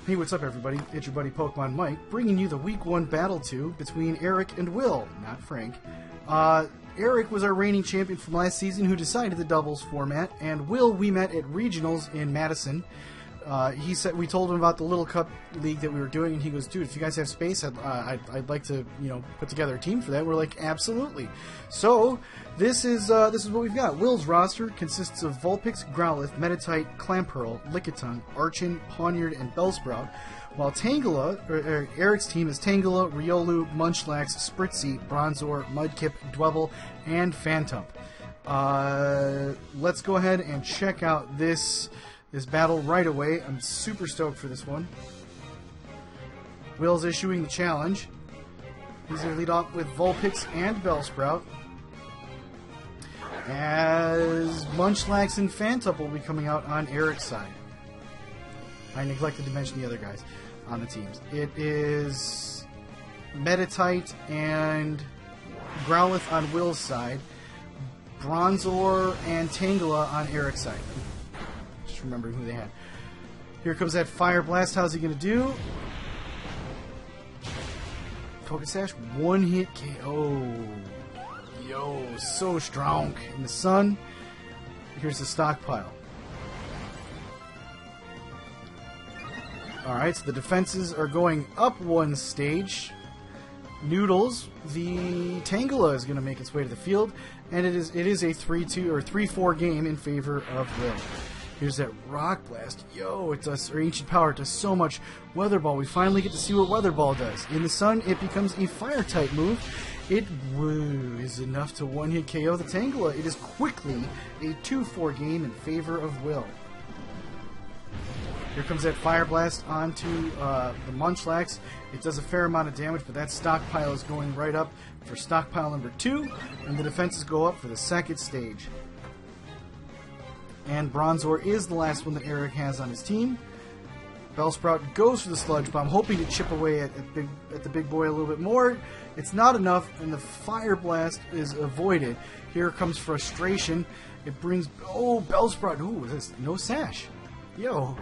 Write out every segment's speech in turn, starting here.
Hey, what's up everybody? It's your buddy Pokemon Mike, bringing you the Week 1 Battle 2 between Eric and Will, not Frank. Eric was our reigning champion from last season who decided the doubles format, and Will we met at Regionals in Madison. He said we told him about the Little Cup League that we were doing, and he goes, "Dude, if you guys have space, I'd like to, put together a team for that." We're like, "Absolutely!" So this is what we've got. Will's roster consists of Vulpix, Growlithe, Meditite, Clamperl, Lickitung, Archon, Pawniard, and Bellsprout. While Eric's team is Tangela, Riolu, Munchlax, Spritzee, Bronzor, Mudkip, Dwebble, and Phantump. Let's go ahead and check out this battle right away. I'm super stoked for this one. Will's issuing the challenge. He's going to lead off with Vulpix and Bellsprout, as Munchlax and Phantump will be coming out on Eric's side. I neglected to mention the other guys on the teams. It is Meditite and Growlithe on Will's side, Bronzor and Tangela on Eric's side. Just remembering who they had. Here comes that Fire Blast. How's he going to do? Focus Sash, one hit KO. Yo, so strong. In the sun, here's the stockpile. Alright, so the defenses are going up one stage. Noodles, the Tangela is going to make its way to the field, and it is a 3-2 or 3-4 game in favor of Will. Here's that Rock Blast. Yo, it does, or Ancient Power, it does so much. Weather Ball, we finally get to see what Weather Ball does. In the sun, it becomes a Fire-type move. It is enough to one-hit KO the Tangela. It is quickly a 2-4 game in favor of Will. Here comes that Fire Blast onto the Munchlax. It does a fair amount of damage, but that stockpile is going right up for stockpile number 2, and the defenses go up for the second stage. And Bronzor is the last one that Eric has on his team. Bellsprout goes for the Sludge Bomb, hoping to chip away at the big boy a little bit more. It's not enough, and the Fire Blast is avoided. Here comes Frustration. It brings... Oh, Bellsprout. Ooh, this no sash. Yo.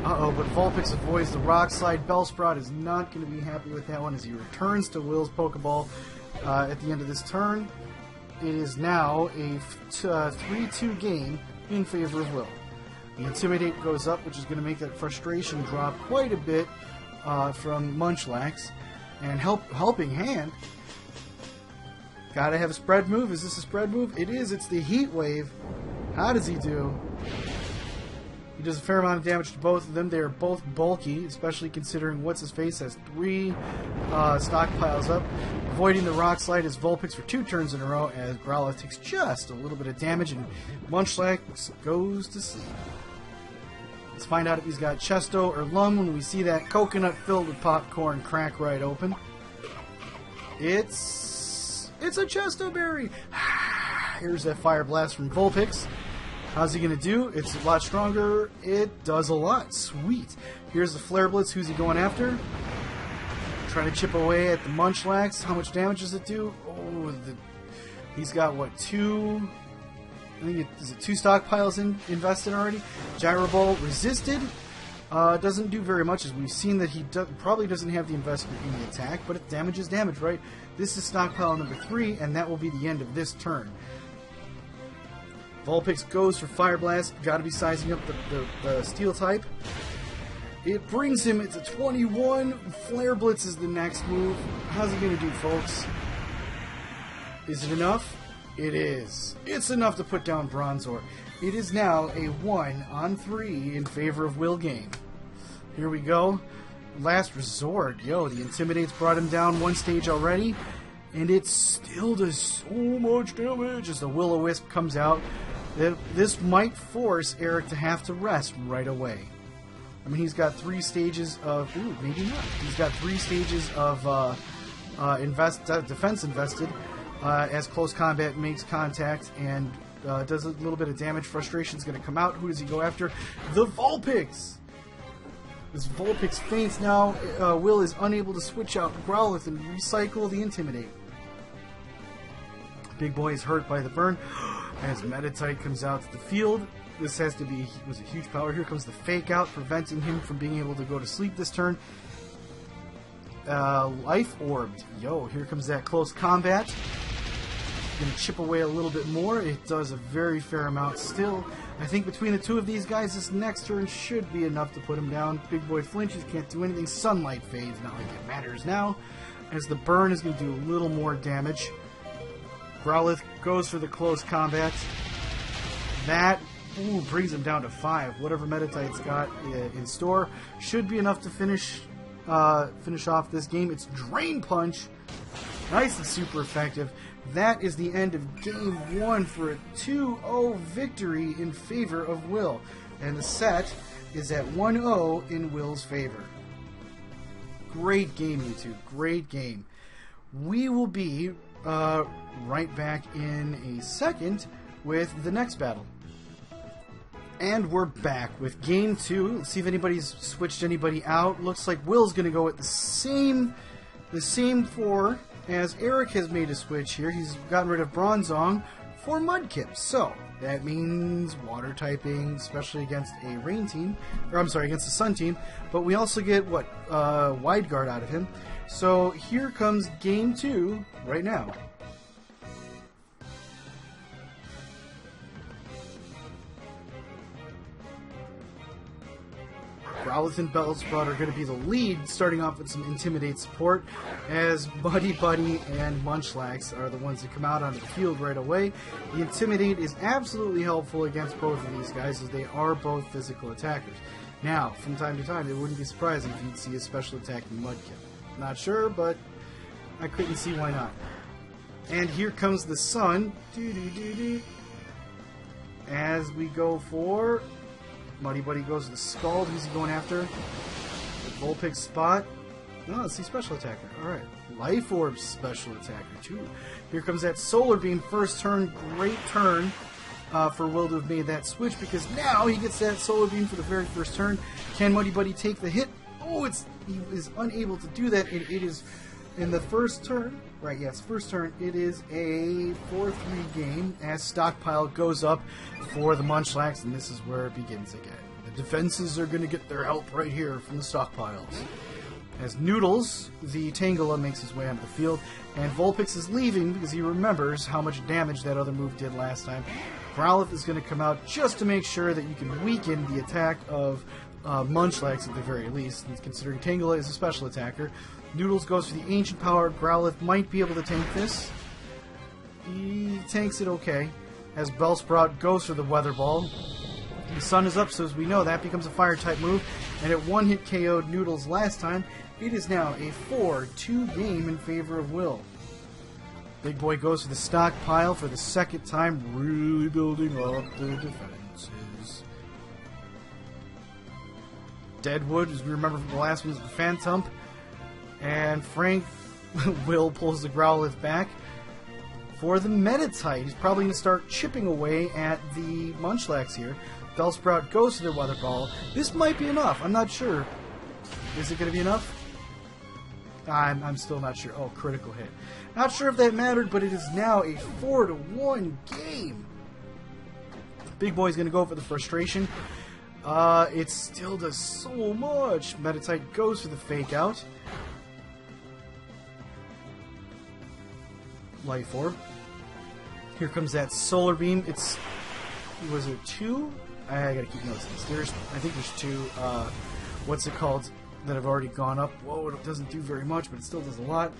Uh-oh, but Vulpix avoids the Rock Slide. Bellsprout is not going to be happy with that one as he returns to Will's Pokeball at the end of this turn. It is now a 3-2 game in favor of Will. The Intimidate goes up, which is going to make that Frustration drop quite a bit from Munchlax. And Helping Hand. Gotta have a spread move. Is this a spread move? It is. It's the Heat Wave. How does he do? He does a fair amount of damage to both of them. They are both bulky, especially considering What's-His-Face has 3 stockpiles up. Avoiding the Rock Slide is Vulpix for 2 turns in a row, as Growlithe takes just a little bit of damage, and Munchlax goes to sleep. Let's find out if he's got Chesto or Lung when we see that coconut filled with popcorn crack right open. It's a Chesto Berry! Here's that Fire Blast from Vulpix. How's he going to do? It's a lot stronger. It does a lot. Sweet. Here's the Flare Blitz. Who's he going after? Trying to chip away at the Munchlax. How much damage does it do? Oh, he's got, what, 2... I think is it 2 stockpiles invested already? Gyro Ball resisted. Doesn't do very much, as we've seen that he probably doesn't have the investment in the attack, but it damages damage, right? This is stockpile number 3, and that will be the end of this turn. Vulpix goes for Fire Blast. Got to be sizing up the Steel type. It brings him. It's a 21. Flare Blitz is the next move. How's he going to do, folks? Is it enough? It is. It's enough to put down Bronzor. It is now a 1-on-3 in favor of Will game. Here we go. Last resort. Yo, the Intimidate's brought him down one stage already, and it still does so much damage as the Will-O-Wisp comes out. This might force Eric to have to rest right away. I mean, he's got 3 stages of... Ooh, maybe not. He's got 3 stages of defense invested as close combat makes contact and does a little bit of damage. Frustration's going to come out. Who does he go after? The Vulpix! This Vulpix faints now. Will is unable to switch out Growlithe and recycle the Intimidate. Big Boy is hurt by the burn as Meditite comes out to the field. This has to be was a huge power. Here comes the fake out, preventing him from being able to go to sleep this turn. Life orbed. Yo, here comes that close combat. Gonna chip away a little bit more. It does a very fair amount still. I think between the two of these guys, this next turn should be enough to put him down. Big boy flinches, can't do anything. Sunlight fades, not like it matters now. As the burn is going to do a little more damage. Growlithe goes for the close combat. That brings him down to 5. Whatever Meditite's got in store should be enough to finish off this game. It's Drain Punch. Nice and super effective. That is the end of Game 1 for a 2-0 victory in favor of Will. And the set is at 1-0 in Will's favor. Great game, YouTube. Great game. We will be right back in a second with the next battle. And we're back with Game 2. Let's see if anybody's switched anybody out. Looks like Will's going to go with the same 4 as Eric has made a switch here. He's gotten rid of Bronzong for Mudkip. So, that means water typing, especially against a rain team. Or, I'm sorry, against the sun team. But we also get, Wide Guard out of him. So, here comes Game 2 right now. Growlithe and Bellsprout are going to be the lead, starting off with some Intimidate support, as Buddy and Munchlax are the ones that come out onto the field right away. The Intimidate is absolutely helpful against both of these guys, as they are both physical attackers. Now, from time to time, it wouldn't be surprising if you'd see a special attacking Mudkip. Not sure, but I couldn't see why not. And here comes the sun. As we go for... Muddy Buddy goes to the Scald. Who's he going after? The Vulpix spot. No, it's the special attacker. Alright. Life Orb special attacker, too. Here comes that Solar Beam first turn. Great turn for Will to have made that switch, because now he gets that Solar Beam for the very first turn. Can Muddy Buddy take the hit? Oh, he is unable to do that. It is in the first turn. Right, yes, first turn. It is a 4-3 game as Stockpile goes up for the Munchlax, and this is where it begins again. The defenses are going to get their help right here from the Stockpiles. As Noodles, the Tangela, makes his way onto the field, and Vulpix is leaving because he remembers how much damage that other move did last time. Growlithe is going to come out just to make sure that you can weaken the attack of Munchlax at the very least, considering Tangela is a special attacker. Noodles goes for the Ancient Power. Growlithe might be able to tank this. He tanks it okay. As Bellsprout goes for the Weather Ball. The sun is up, so as we know, that becomes a Fire-type move. And it one-hit KO'd Noodles last time. It is now a 4-2 game in favor of Will. Big Boy goes for the Stockpile for the second time, really building up the defenses. Deadwood, as we remember from the last one, is the Phantump. And Frank Will pulls the Growlithe back for the Meditite. He's probably going to start chipping away at the Munchlax here. Bellsprout goes to the Weather Ball. This might be enough. I'm not sure. Is it going to be enough? I'm still not sure. Oh, critical hit. Not sure if that mattered, but it is now a 4-1 game. Big Boy's going to go for the Frustration. It still does so much. Meditite goes for the Fake Out. Life Orb. Here comes that Solar Beam. Was there 2? I gotta keep notes of this. I think there's 2, what's it called, that have already gone up. Whoa, it doesn't do very much, but it still does a lot.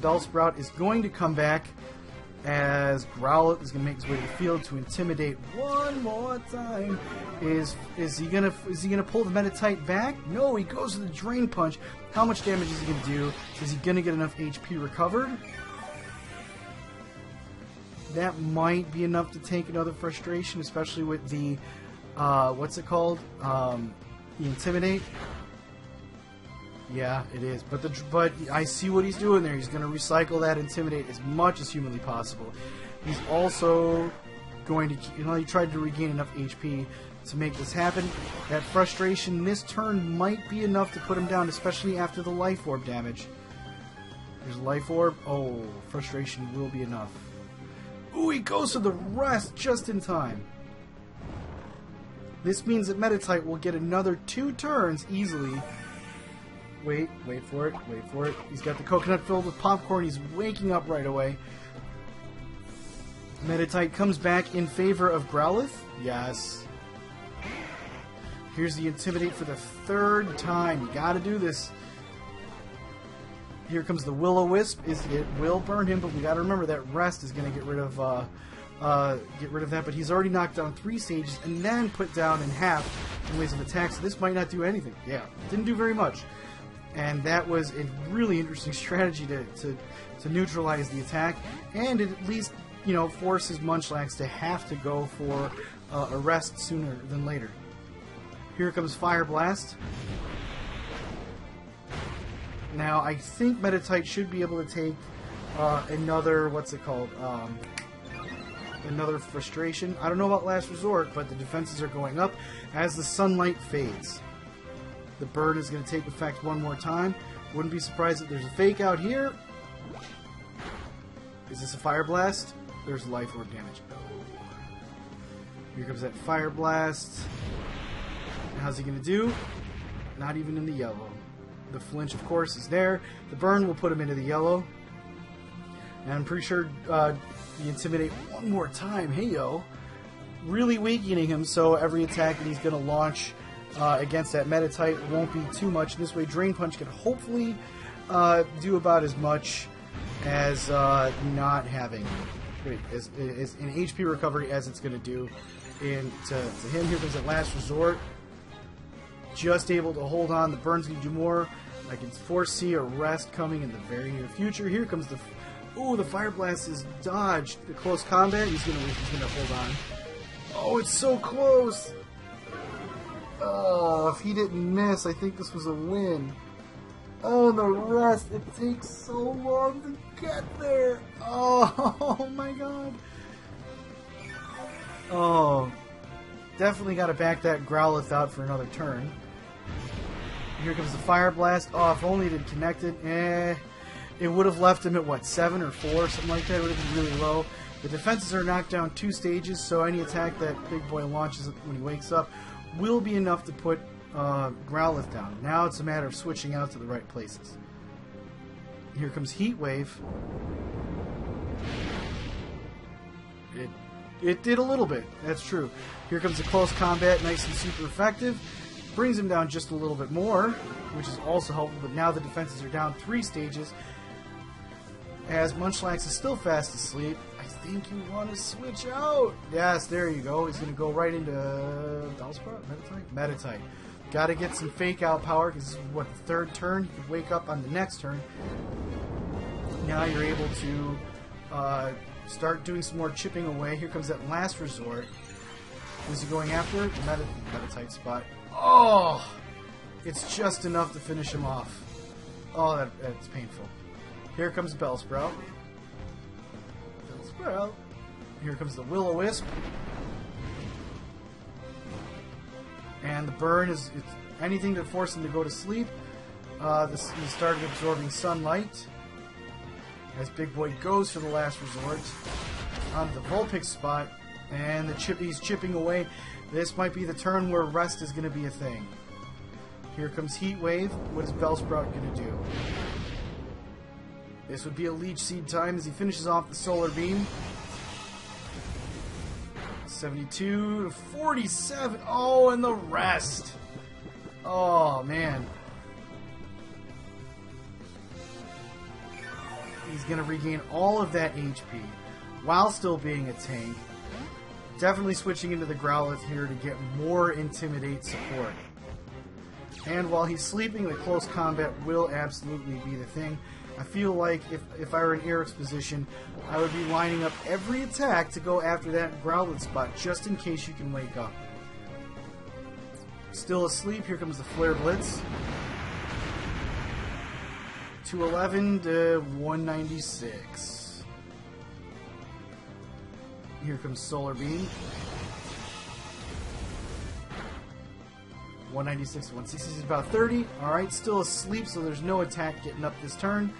Bellsprout is going to come back as Growlithe is going to make his way to the field to Intimidate one more time. Is he gonna pull the Meditite back? No, he goes to the Drain Punch. How much damage is he gonna do? Is he gonna get enough HP recovered? That might be enough to take another Frustration, especially with the what's it called? The Intimidate. Yeah, it is. But I see what he's doing there. He's going to recycle that Intimidate as much as humanly possible. He's also going to... he tried to regain enough HP to make this happen. That Frustration this turn might be enough to put him down, especially after the Life Orb damage. There's Life Orb. Oh, Frustration will be enough. Ooh, he goes to the rest just in time. This means that Metatite will get another 2 turns easily. Wait for it, wait for it. He's got the coconut filled with popcorn. He's waking up right away. Metatite comes back in favor of Growlithe. Yes. Here's the Intimidate for the 3rd time. You gotta do this. Here comes the Will-O-Wisp. It will burn him, but we gotta remember that Rest is gonna get rid of that. But he's already knocked down 3 stages and then put down in half in ways of attack. So this might not do anything. Yeah, didn't do very much. And that was a really interesting strategy to neutralize the attack, and it at least, you know, forces Munchlax to have to go for a rest sooner than later. Here comes Fire Blast. Now, I think Metatite should be able to take another, another Frustration. I don't know about Last Resort, but the defenses are going up as the sunlight fades. The burn is going to take effect one more time. Wouldn't be surprised if there's a fake out here. Is this a Fire Blast? There's Life Orb damage. Here comes that Fire Blast. How's he going to do? Not even in the yellow. The flinch, of course, is there. The burn will put him into the yellow. And I'm pretty sure the Intimidate one more time. Hey, yo. Really weakening him, so every attack that he's going to launch against that Metatite won't be too much. This way, Drain Punch can hopefully do about as much as not having as an HP recovery as it's going to do to him. Here comes that Last Resort. Just able to hold on. The burn's going to do more. I can foresee a rest coming in the very near future. Here comes the... Ooh, the Fire Blast is dodged. The close combat, he's going to hold on. Oh, it's so close! Oh, if he didn't miss, I think this was a win. Oh, the rest. It takes so long to get there. Oh my god. Oh. Definitely got to back that Growlithe out for another turn. Here comes the Fire Blast. Oh, if only it had connected. It would have left him at, what, 7 or 4, something like that. It would have been really low. The defenses are knocked down 2 stages, so any attack that Big Boy launches when he wakes up will be enough to put Growlithe down. Now it's a matter of switching out to the right places. Here comes Heat Wave. It did a little bit. That's true. Here comes the close combat, nice and super effective. Brings him down just a little bit more, which is also helpful, but now the defenses are down 3 stages. As Munchlax is still fast asleep, I think you want to switch out. Yes, there you go. He's going to go right into Bellsprout? Metatite. Got to get some fake out power, because this is, what, the 3rd turn? You can wake up on the next turn. Now you're able to start doing some more chipping away. Here comes that Last Resort. Who's he going after? Metatite spot. Oh! It's just enough to finish him off. Oh, that's painful. Here comes Bellsprout. Bellsprout. Here comes the Will-O-Wisp. And the burn is anything to force him to go to sleep. He started absorbing sunlight. As Big Boy goes for the Last Resort. On the Vulpix spot. And he's chipping away. This might be the turn where rest is going to be a thing. Here comes Heat Wave. What is Bellsprout going to do? This would be a Leech Seed time as he finishes off the Solar Beam. 72 to 47. Oh, and the rest. Oh, man. He's going to regain all of that HP while still being a tank. Definitely switching into the Growlithe here to get more Intimidate support. And while he's sleeping, the close combat will absolutely be the thing. I feel like if I were in Eric's position, I would be lining up every attack to go after that Growlithe spot, just in case you can wake up. Still asleep, here comes the Flare Blitz. 211 to 196. Here comes Solar Beam. 196 to 160 is about 30. Alright, still asleep, so there's no attack getting up this turn.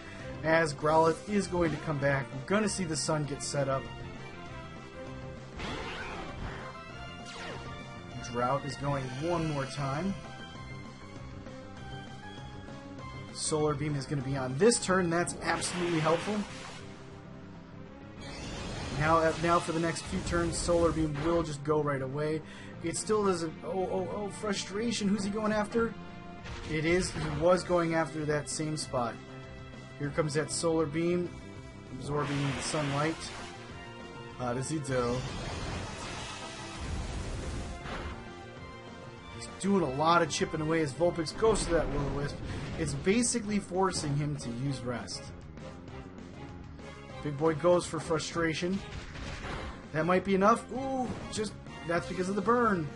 As Growlithe is going to come back. We're going to see the sun get set up. route is going one more time. Solar Beam is going to be on this turn. That's absolutely helpful. Now for the next few turns, Solar Beam will just go right away. It still doesn't... Oh, frustration. Who's he going after? It is. He was going after that same spot. Here comes that Solar Beam, absorbing the sunlight. How does he do? He's doing a lot of chipping away as Vulpix goes to that Will-O-Wisp. It's basically forcing him to use rest. Big Boy goes for frustration. That might be enough. Ooh, that's because of the burn.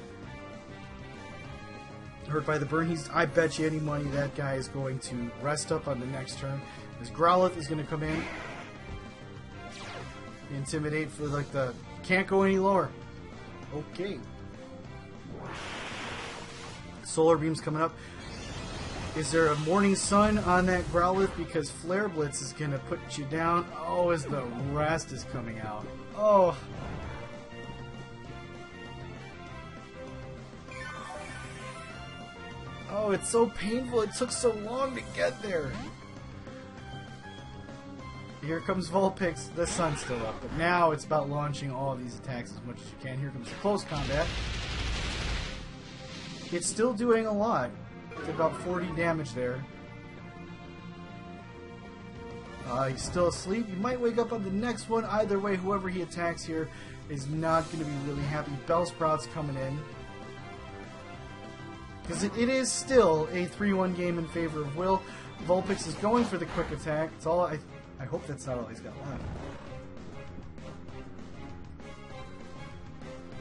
Hurt by the burn. I bet you any money that guy is going to rest up on the next turn. His Growlithe is going to come in. Intimidate for like the... Can't go any lower. Okay. Solar Beam's coming up. Is there a Morning Sun on that Growlithe? Because Flare Blitz is going to put you down. Oh, as the rest is coming out. Oh. Oh, it's so painful. It took so long to get there. Here comes Vulpix. The sun's still up, but now it's about launching all of these attacks as much as you can. Here comes the close combat. It's still doing a lot. It's about 40 damage there. He's still asleep. He might wake up on the next one. Either way, whoever he attacks here is not going to be really happy. Bellsprout's coming in. Because it is still a 3-1 game in favor of Will. Vulpix is going for the quick attack. It's all I hope that's not all he's got left.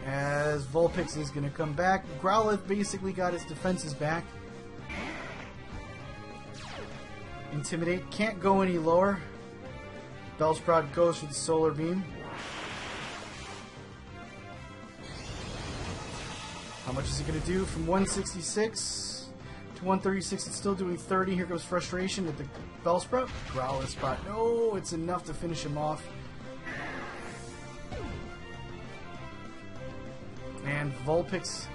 As Vulpix is going to come back. Growlithe basically got his defenses back. Intimidate. Can't go any lower. Bellsprout goes for the Solar Beam. How much is it going to do? From 166 to 136, it's still doing 30. Here goes frustration at the Bellsprout. Growlithe spot. No, it's enough to finish him off. And Vulpix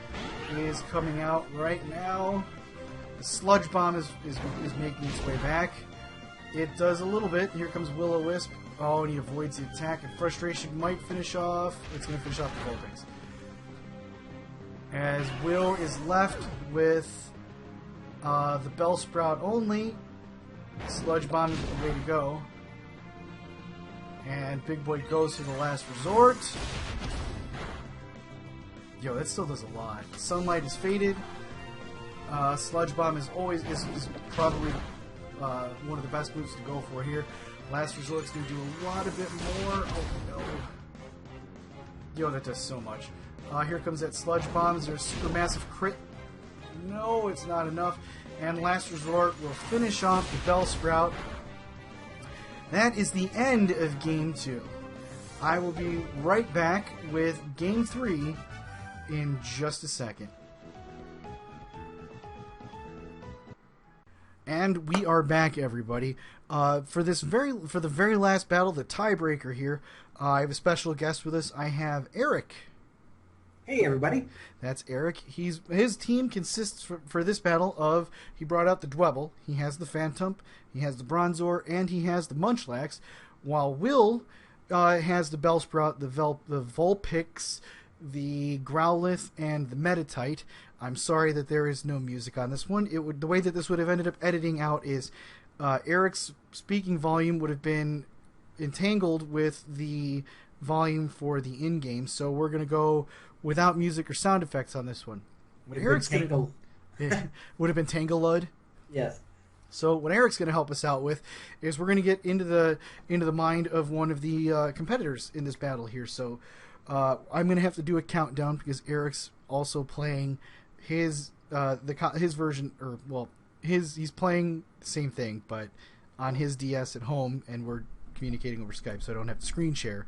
is coming out right now. The Sludge Bomb is making its way back. It does a little bit. Here comes Will-O-Wisp. Oh, and he avoids the attack. And frustration might finish off. It's going to finish off the Vulpix. As Will is left with the Bellsprout only. Sludge Bomb is the way to go. And Big Boy goes for the last resort. Yo, that still does a lot. Sunlight is faded. Sludge Bomb is probably one of the best moves to go for here. Last Resort's going to do a lot of bit more. Oh no. Yo, that does so much. Here comes that Sludge Bomb. Is there a supermassive crit? No, it's not enough. And Last Resort will finish off the Bellsprout. That is the end of Game 2. I will be right back with Game 3 in just a second. And we are back, everybody. For the very last battle, the tiebreaker here, I have a special guest with us. I have Eric. Hey, everybody. That's Eric. His team consists for this battle of, he brought out the Dwebble, he has the Phantump, he has the Bronzor, and he has the Munchlax, while Will has the Bellsprout, the Vulpix, the Growlithe, and the Meditite. I'm sorry that there is no music on this one. The way that this would have ended up editing out is Eric's speaking volume would have been entangled with the volume for the in-game, so we're going to go without music or sound effects on this one. What Eric's going to would have been Tangled. Yes. So what Eric's going to help us out with is we're going to get into the mind of one of the competitors in this battle here. So I'm going to have to do a countdown because Eric's also playing his version, or well, he's playing the same thing but on his DS at home, and we're communicating over Skype, so I don't have to screen share.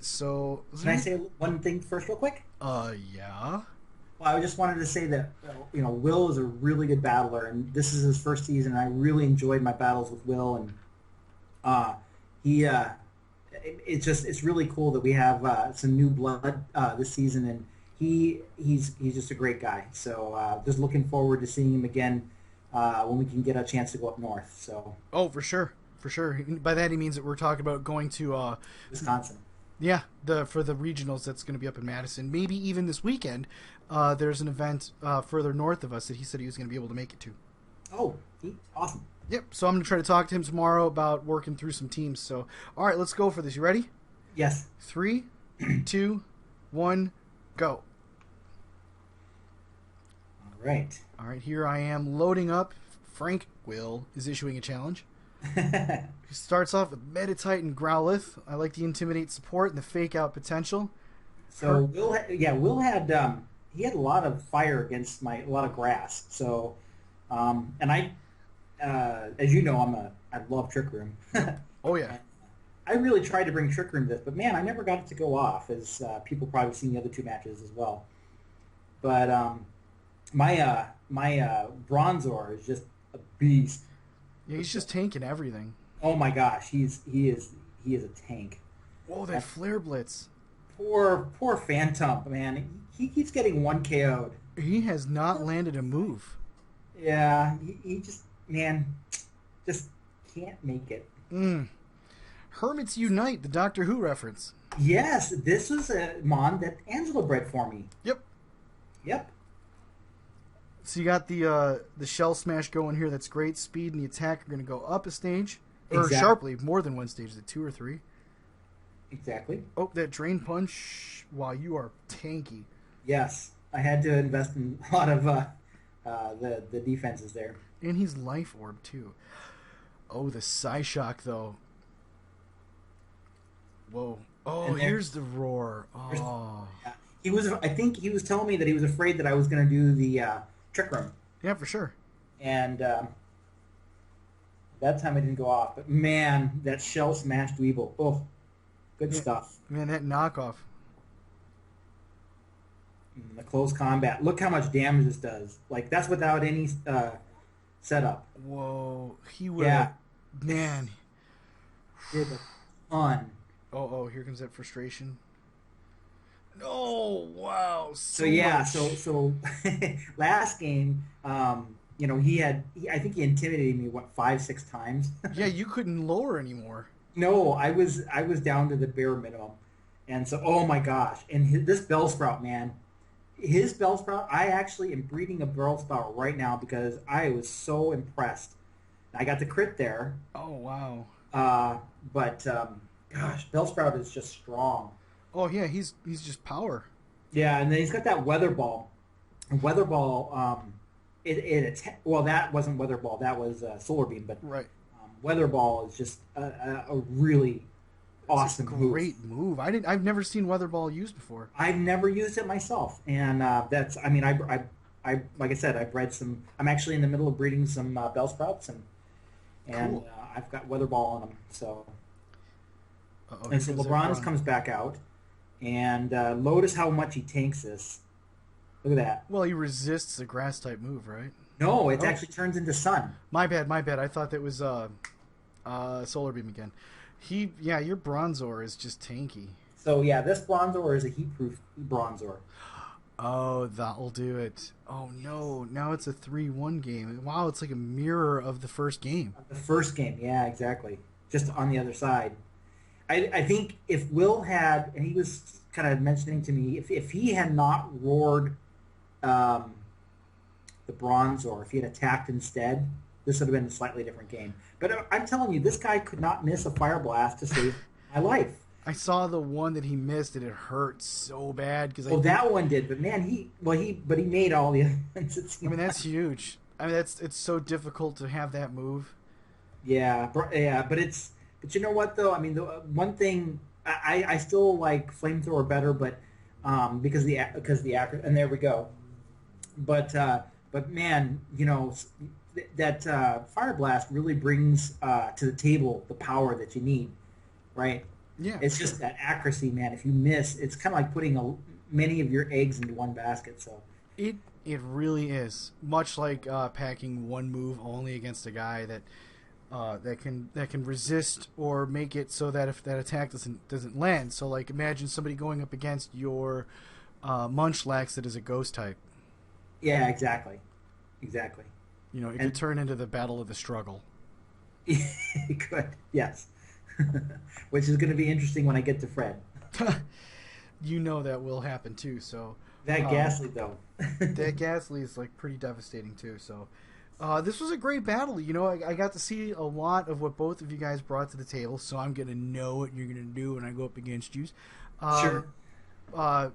So can I say one thing first, real quick? Yeah. Well, I just wanted to say that Will is a really good battler, and this is his first season. And I really enjoyed my battles with Will, and it's really cool that we have some new blood this season, and he's just a great guy. So just looking forward to seeing him again when we can get a chance to go up north. So Oh, for sure, for sure. By that he means that we're talking about going to Wisconsin. yeah, for the regionals that's going to be up in Madison. Maybe even this weekend. There's an event further north of us that he said he was going to be able to make it to. Oh, awesome. Yep. So I'm going to try to talk to him tomorrow about working through some teams. So, all right, let's go for this. You ready? Yes. 3, 2, 1, go. All right. All right, here I am loading up. Frank Will is issuing a challenge. He starts off with Meditite and Growlithe. I like the Intimidate support and the Fake Out potential. So Will had he had a lot of fire against a lot of grass. So, and I, as you know, I love Trick Room. Oh yeah. I really tried to bring Trick Room to this, but man, I never got it to go off. As people probably seen the other two matches as well. But my Bronzor is just a beast. Yeah, he's just tanking everything. Oh my gosh, he is a tank. Whoa, that Flare Blitz. Poor Phantom, man. He keeps getting 1 KO'd. He has not landed a move. Yeah, he just, man, just can't make it. Hermits Unite, the Doctor Who reference. Yes, this was a mon that Angela bred for me. Yep. So you got the Shell Smash going here. That's great. Speed and the attack are going to go up a stage. Or sharply, more than one stage. Is it 2 or 3? Exactly. Oh, that Drain Punch. Wow, you are tanky. Yes, I had to invest in a lot of the defenses there. And he's Life Orb, too. Oh, the Psyshock, though. Whoa. Oh, here's the Roar. Oh. Yeah. I think he was telling me that he was afraid that I was going to do the Trick Room. Yeah, for sure. And that time it didn't go off. But man, that Shell Smash Dweeble. Oh, good stuff. Man, that knockoff. The close combat. Look how much damage this does. Like, that's without any setup. Whoa. He would. Yeah. Man. Did a ton. Oh, here comes that frustration. No, wow. So last game, I think he intimidated me 5-6 times. Yeah, you couldn't lower anymore. No, I was down to the bare minimum, and so oh my gosh, and this Bellsprout, man, his Bellsprout, I actually am breeding a Bellsprout right now because I was so impressed. I got the crit there. Oh wow. But gosh, Bellsprout is just strong. Oh yeah, he's just power. Yeah, and then he's got that Weather Ball. Weather Ball, that wasn't Weather Ball, that was Solar Beam, but right. Weather Ball is just a really awesome great move. I've never seen Weather Ball used before. I've never used it myself, and like I said, I bred some. I'm actually in the middle of breeding some Bellsprouts, and cool. I've got Weather Ball on them. So, Uh-oh, and so LeBron's comes back out, and notice how much he tanks this. Look at that. Well, he resists a grass type move, right? No, it actually turns into Sun. My bad. I thought that was Solar Beam again. Your Bronzor is just tanky. So yeah, this Bronzor is a heat-proof Bronzor. Oh, that'll do it. Oh no, now it's a 3-1 game. Wow, it's like a mirror of the first game. The first game, yeah, exactly. Just on the other side. I think if Will had, and he was kind of mentioning to me, if he had not roared the Bronzor, if he had attacked instead, this would have been a slightly different game. But I'm telling you, this guy could not miss a Fire Blast to save my life. I saw the one that he missed, and it hurt so bad because that one did. But man, he made all the other ones. I mean, that's huge. I mean, it's so difficult to have that move. Yeah, but you know what though? I mean, the one thing I still like Flamethrower better, but because the accuracy, and there we go. But man, that Fire Blast really brings to the table the power that you need, right? Yeah, it's just that accuracy, man. If you miss, it's kind of like putting many of your eggs into one basket. So it really is much like packing one move only against a guy that can resist or make it so that if that attack doesn't land. So like imagine somebody going up against your Munchlax it as a ghost type. Yeah, exactly. You know, it could turn into the battle of the struggle. It could, yes. Which is going to be interesting when I get to Fred. You know that will happen too. So That Ghastly, though. that Ghastly is like pretty devastating too. So this was a great battle. You know, I got to see a lot of what both of you guys brought to the table. So I'm gonna know what you're gonna do when I go up against you. Sure.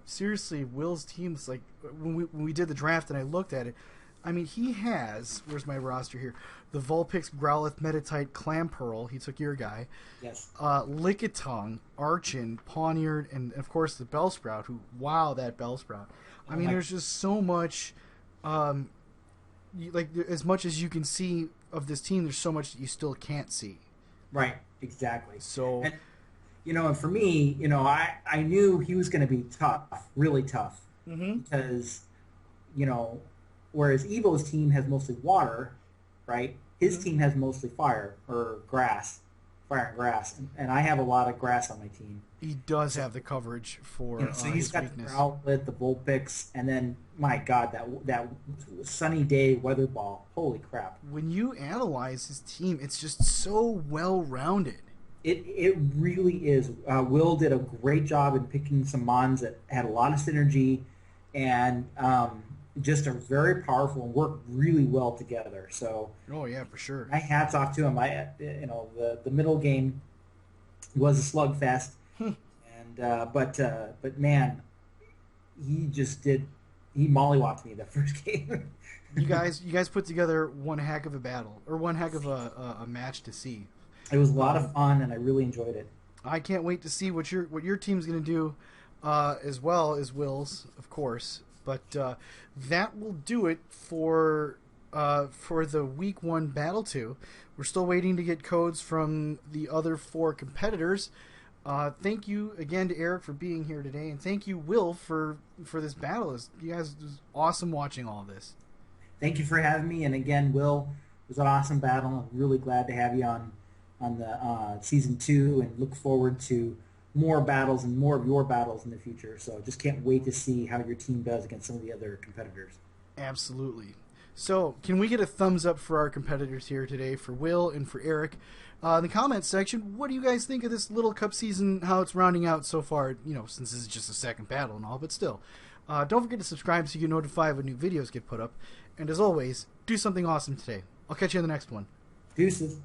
Seriously, Will's team's like when we did the draft and I looked at it. I mean, he has. Where's my roster here? The Vulpix, Growlithe, Meditite, Clamperl. He took your guy. Yes. Lickitung, Archon, Pawniard, and of course the Bellsprout. Who, wow, that Bellsprout! I mean, there's just so much. Like as much as you can see of this team, there's so much that you still can't see. Right. Exactly. So, and, you know, and for me, you know, I knew he was going to be tough, really tough, because, you know, whereas Evo's team has mostly water, right? His team has mostly fire or grass, fire and grass, and I have a lot of grass on my team. He does have the coverage for so he's his got weakness. the Growlithe, the Vulpix, and then my God, that sunny day weather ball. Holy crap! When you analyze his team, it's just so well rounded. It really is. Will did a great job in picking some mons that had a lot of synergy, and just are very powerful and work really well together. So, oh yeah, for sure. My hats off to him. The middle game was a slugfest, and but man, he mollywopped me that first game. you guys put together one heck of a battle, or one heck of a match to see. It was a lot of fun, and I really enjoyed it. I can't wait to see what your team's going to do, as well as Will's, of course. But that will do it for the Week 1 Battle 2. We're still waiting to get codes from the other 4 competitors. Thank you again to Eric for being here today, and thank you, Will, for this battle. You guys, it was awesome watching all this. Thank you for having me, and again, Will, it was an awesome battle. I'm really glad to have you on the Season 2, and look forward to more battles and more of your battles in the future. So just can't wait to see how your team does against some of the other competitors. Absolutely. So can we get a thumbs up for our competitors here today, for Will and for Eric? In the comments section, what do you guys think of this Little Cup season, how it's rounding out so far, you know, since this is just a second battle and all, but still. Don't forget to subscribe so you get notified when new videos get put up. And as always, do something awesome today. I'll catch you in the next one. Deuces.